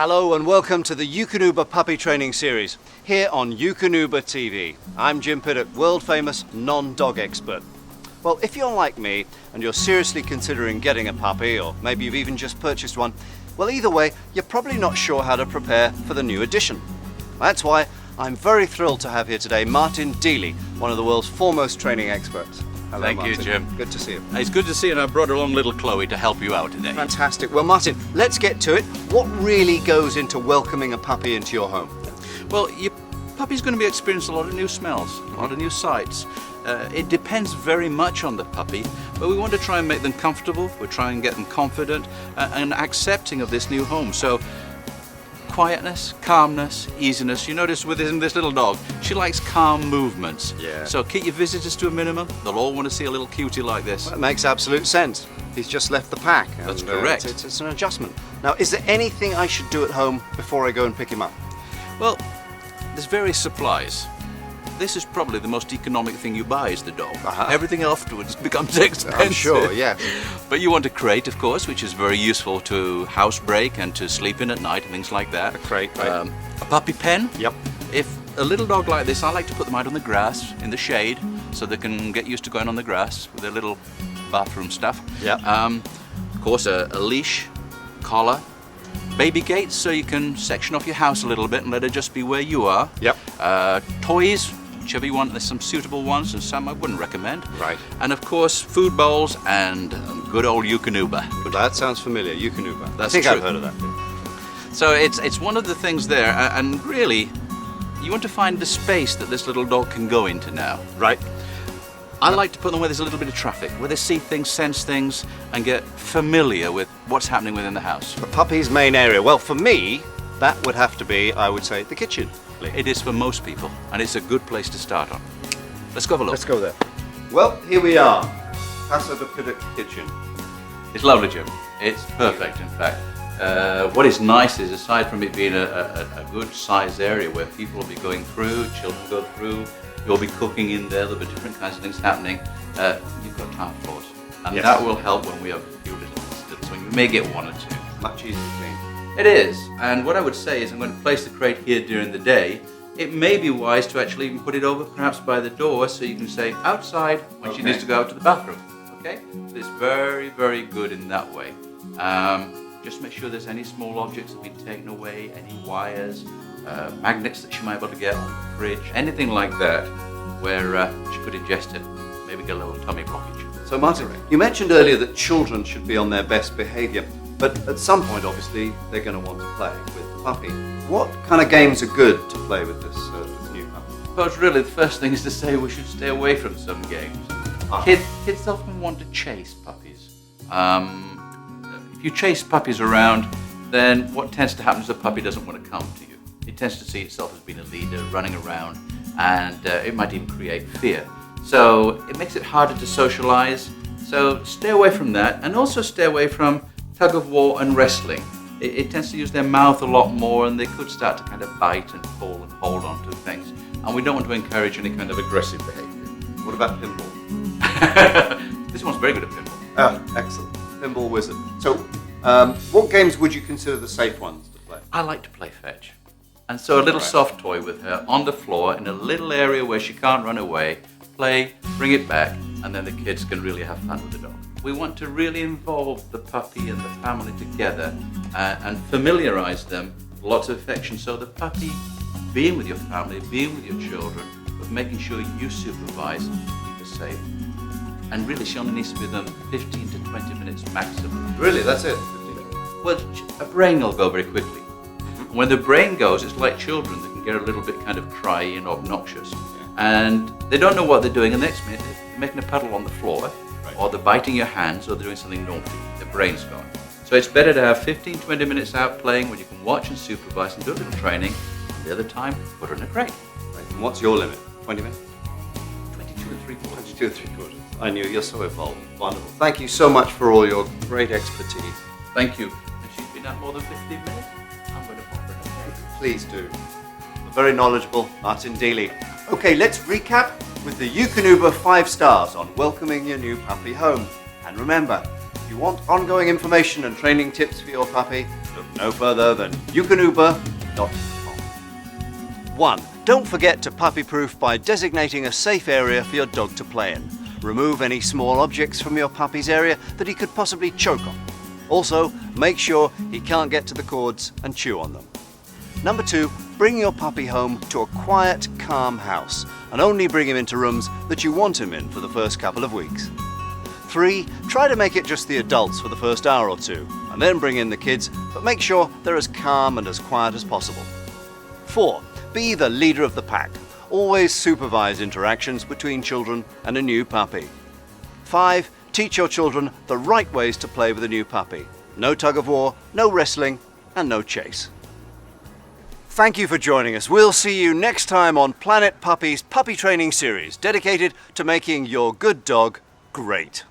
Hello and welcome to the Eukanuba puppy training series here on Eukanuba TV. I'm Jim Piddock, world famous non-dog expert. Well, if you're like me and you're seriously considering getting a puppy, or maybe you've even just purchased one, well, either way, you're probably not sure how to prepare for the new edition. That's why I'm very thrilled to have here today Martin Deely, one of the world's foremost training experts. Hello, Thank Martin. you, Jim. Good to see you. It's good to see you, and I brought along little Chloe to help you out today. Fantastic. Well, Martin, let's get to it. What really goes into welcoming a puppy into your home? Well, your puppy's going to be experiencing a lot of new smells, a lot of new sights. It depends very much on the puppy, but we want to try and make them comfortable. We try and get them confident and accepting of this new home. So, quietness, calmness, easiness. You notice with this little dog, she likes calm movements. Yeah. So keep your visitors to a minimum. They'll all want to see a little cutie like this. That makes absolute sense. He's just left the pack. That's and, correct. It's an adjustment. Now, is there anything I should do at home before I go and pick him up? Well, there's various supplies. This is probably the most economic thing you buy is the dog. Everything afterwards becomes expensive. I'm sure, yeah. But you want a crate, of course, which is very useful to housebreak and to sleep in at night and things like that. A crate, right. A puppy pen. Yep. If a little dog like this, I like to put them out on the grass, in the shade, so they can get used to going on the grass with their little bathroom stuff. Yep. Of course, a leash, collar, baby gates, so you can section off your house a little bit and let her just be where you are. Yep. Toys, whichever you want. There's some suitable ones and some I wouldn't recommend. Right. And of course, food bowls and good old Eukanuba. That sounds familiar, Eukanuba. That's I think true. I've heard of that. So it's one of the things there, and really, you want to find the space that this little dog can go into now. Right. I like to put them where there's a little bit of traffic, where they see things, sense things, and get familiar with what's happening within the house. The puppy's main area. Well, for me, that would have to be, I would say, the kitchen. It is for most people, and it's a good place to start on. Let's go have a look. Let's go there. Well, here we are. Casa de Piddock Kitchen. It's lovely, Jim. It's perfect, in fact. What is nice is, aside from it being a good size area where people will be going through, children go through, you'll be cooking in there, there'll be different kinds of things happening, you've got tile floors. And Yes. that will help when we have a few little visitors, so you may get one or two. Much easier to clean. It is, and what I would say is I'm going to place the crate here during the day. It may be wise to actually even put it over perhaps by the door so you can say outside when she needs to go out to the bathroom. Okay? It's very, very good in that way. Just make sure there's any small objects that have been taken away, any wires, magnets that she might be able to get on the fridge, anything like that where she could ingest it, maybe get a little tummy blockage. So, Martin, you mentioned earlier that children should be on their best behaviour, but at some point, obviously, they're going to want to play with the puppy. What kind of games are good to play with this new puppy? I suppose really the first thing is to say we should stay away from some games. Kids often want to chase puppies. If you chase puppies around, then what tends to happen is the puppy doesn't want to come to you. It tends to see itself as being a leader, running around, and it might even create fear. So it makes it harder to socialize. So stay away from that, and also stay away from tug of war and wrestling. It tends to use their mouth a lot more, and they could start to kind of bite and pull and hold on to things. And we don't want to encourage any kind of aggressive behavior. What about pinball? This one's very good at pinball. Oh, excellent. Pinball wizard. So, what games would you consider the safe ones to play? I like to play fetch. And so a little soft toy with her on the floor in a little area where she can't run away, play, bring it back, and then the kids can really have fun with the dog. We want to really involve the puppy and the family together and familiarize them with lots of affection. So the puppy being with your family, being with your children, but making sure you supervise and keep her safe. And really, she only needs to be with them 15 to 20 minutes maximum. Really, that's it? 15 minutes? Well, a brain will go very quickly. And when the brain goes, it's like children. They can get a little bit kind of cryy and obnoxious. And they don't know what they're doing. And the next minute, they're making a puddle on the floor, or they're biting your hands, or they're doing something naughty. Their brain's gone. So it's better to have 15, 20 minutes out playing when you can watch and supervise and do a little training. And the other time, put her in a crate. Right. And what's your limit? 20 minutes? 22 and 3/4. 22 and 3/4. I knew, you're so evolved. Wonderful. Thank you so much for all your great expertise. Thank you. And she's been out more than 15 minutes. I'm going to pop her in a crate. Please do. Very knowledgeable, Martin Deely. Okay, let's recap with the Eukanuba 5 stars on welcoming your new puppy home. And remember, if you want ongoing information and training tips for your puppy, Look no further than Eukanuba.com. 1. Don't forget to puppy-proof by designating a safe area for your dog to play in. Remove any small objects from your puppy's area that he could possibly choke on. Also, make sure he can't get to the cords and chew on them. Number 2, bring your puppy home to a quiet, calm house and only bring him into rooms that you want him in for the first couple of weeks. 3, try to make it just the adults for the first hour or two and then bring in the kids, but make sure they're as calm and as quiet as possible. 4, be the leader of the pack. Always supervise interactions between children and a new puppy. 5, teach your children the right ways to play with a new puppy. No tug of war, no wrestling, and no chase. Thank you for joining us. We'll see you next time on Planet Puppy's puppy training series, dedicated to making your good dog great.